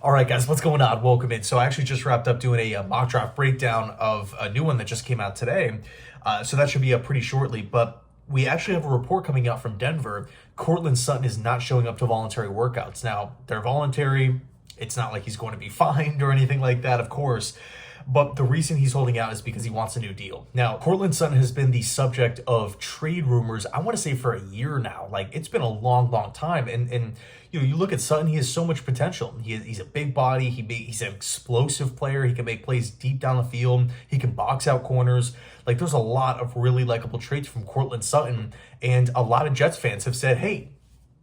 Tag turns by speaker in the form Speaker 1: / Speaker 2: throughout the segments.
Speaker 1: All right, guys, what's going on? Welcome in. So I actually just wrapped up doing a mock draft breakdown of a new one that just came out today. So that should be up pretty shortly. But we actually have a report coming out from Denver. Courtland Sutton is not showing up to voluntary workouts. Now, they're voluntary. It's not like he's going to be fined or anything like that, of course. But the reason he's holding out is because he wants a new deal. Now, Courtland Sutton has been the subject of trade rumors, I want to say for a year now. Like, it's been a long, long time. And you look at Sutton, he has so much potential. He's a big body. He's an explosive player. He can make plays deep down the field. He can box out corners. Like, there's a lot of really likable traits from Courtland Sutton. And a lot of Jets fans have said, hey,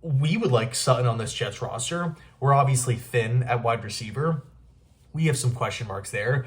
Speaker 1: we would like Sutton on this Jets roster. We're obviously thin at wide receiver. We have some question marks there.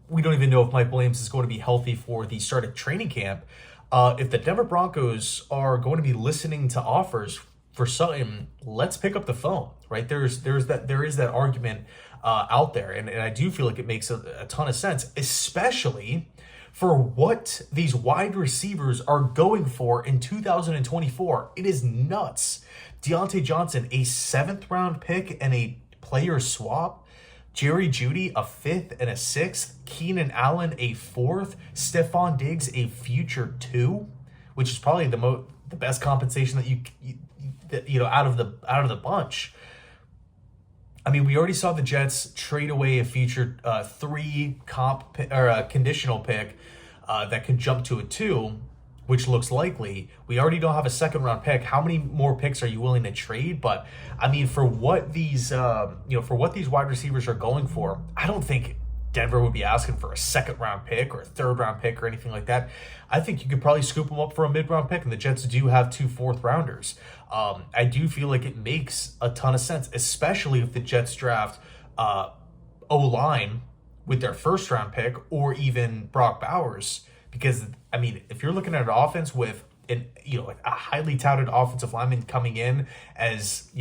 Speaker 1: We don't even know if Mike Williams is going to be healthy for the start of training camp. If the Denver Broncos are going to be listening to offers for Sutton, let's pick up the phone, right? There is that argument out there, and I do feel like it makes a ton of sense, especially for what these wide receivers are going for in 2024. It is nuts. Deontay Johnson, a 7th round pick and a player swap. Jerry Jeudy, a 5th and a 6th. Keenan Allen, a 4th. Stephon Diggs, a future 2, which is probably the best compensation that you out of the bunch. I mean, we already saw the Jets trade away a future 3 conditional pick that could jump to a 2, which looks likely. We already don't have a 2nd round pick. How many more picks are you willing to trade? But I mean, for what these wide receivers are going for, I don't think Denver would be asking for a 2nd round pick or a 3rd round pick or anything like that. I think you could probably scoop them up for a mid-round pick, and the Jets do have 2 4th rounders. I do feel like it makes a ton of sense, especially if the Jets draft O-line with their 1st round pick or even Brock Bowers. Because, I mean, if you're looking at an offense with a highly touted offensive lineman coming in as,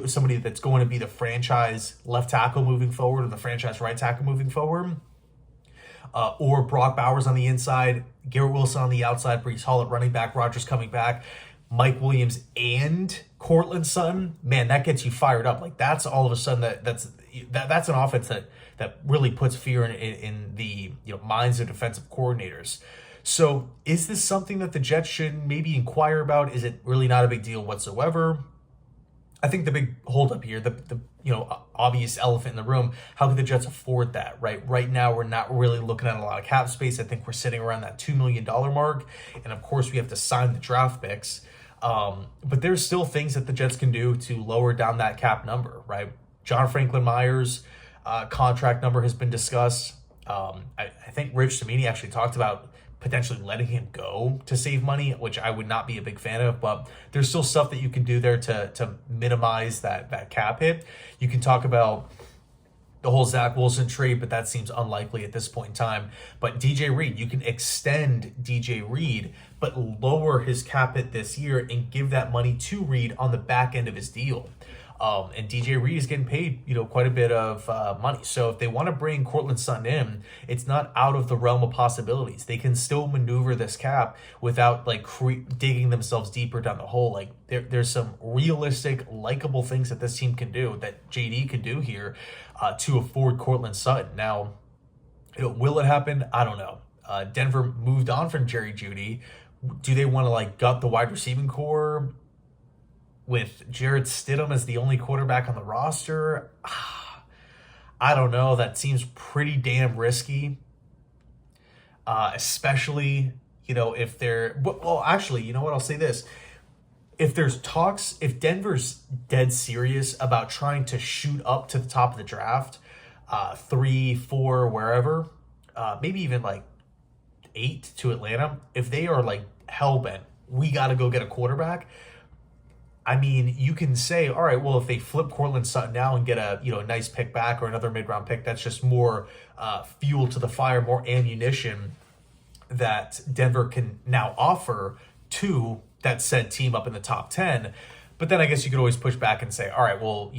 Speaker 1: somebody that's going to be the franchise left tackle moving forward or the franchise right tackle moving forward, or Brock Bowers on the inside, Garrett Wilson on the outside, Breece Hall at running back, Rodgers coming back, Mike Williams and Courtland Sutton, man, that gets you fired up. Like, that's all of a sudden that's an offense that really puts fear in the minds of defensive coordinators. So is this something that the Jets should maybe inquire about? Is it really not a big deal whatsoever? I think the big holdup here, the obvious elephant in the room, how could the Jets afford that, right? Right now, we're not really looking at a lot of cap space. I think we're sitting around that $2 million mark. And of course, we have to sign the draft picks. But there's still things that the Jets can do to lower down that cap number, right? John Franklin Myers' contract number has been discussed. I think Rich Cimini actually talked about potentially letting him go to save money, which I would not be a big fan of, but there's still stuff that you can do there to minimize that cap hit. You can talk about the whole Zach Wilson trade, but that seems unlikely at this point in time. But DJ Reed, you can extend DJ Reed, but lower his cap hit this year and give that money to Reed on the back end of his deal. And DJ Reed is getting paid, quite a bit of money. So if they want to bring Courtland Sutton in, it's not out of the realm of possibilities. They can still maneuver this cap without digging themselves deeper down the hole. Like there's some realistic, likable things that this team can do, that JD can do here to afford Courtland Sutton. Now, will it happen? I don't know. Denver moved on from Jerry Jeudy. Do they want to gut the wide receiving core with Jarrett Stidham as the only quarterback on the roster? I don't know. That seems pretty damn risky. Especially, if they're... Well, actually, you know what? I'll say this. If there's talks, if Denver's dead serious about trying to shoot up to the top of the draft, 3, 4, wherever, maybe even 8 to Atlanta, if they are hell-bent, we got to go get a quarterback, I mean, you can say, all right, well, if they flip Courtland Sutton now and get a nice pick back or another mid-round pick, that's just more fuel to the fire, more ammunition that Denver can now offer to that said team up in the top 10. But then I guess you could always push back and say, all right, well,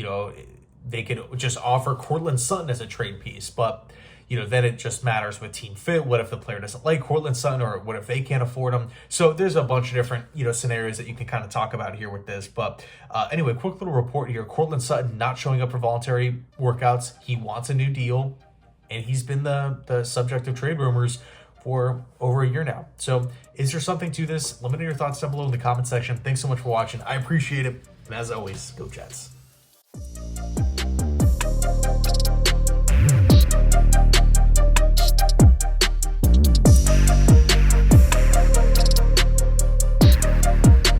Speaker 1: they could just offer Courtland Sutton as a trade piece. But then it just matters with team fit. What if the player doesn't like Courtland Sutton, or what if they can't afford him? So there's a bunch of different, scenarios that you can kind of talk about here with this. But anyway, quick little report here. Courtland Sutton not showing up for voluntary workouts. He wants a new deal, and he's been the subject of trade rumors for over a year now. So is there something to this? Let me know your thoughts down below in the comment section. Thanks so much for watching. I appreciate it. And as always, go Jets.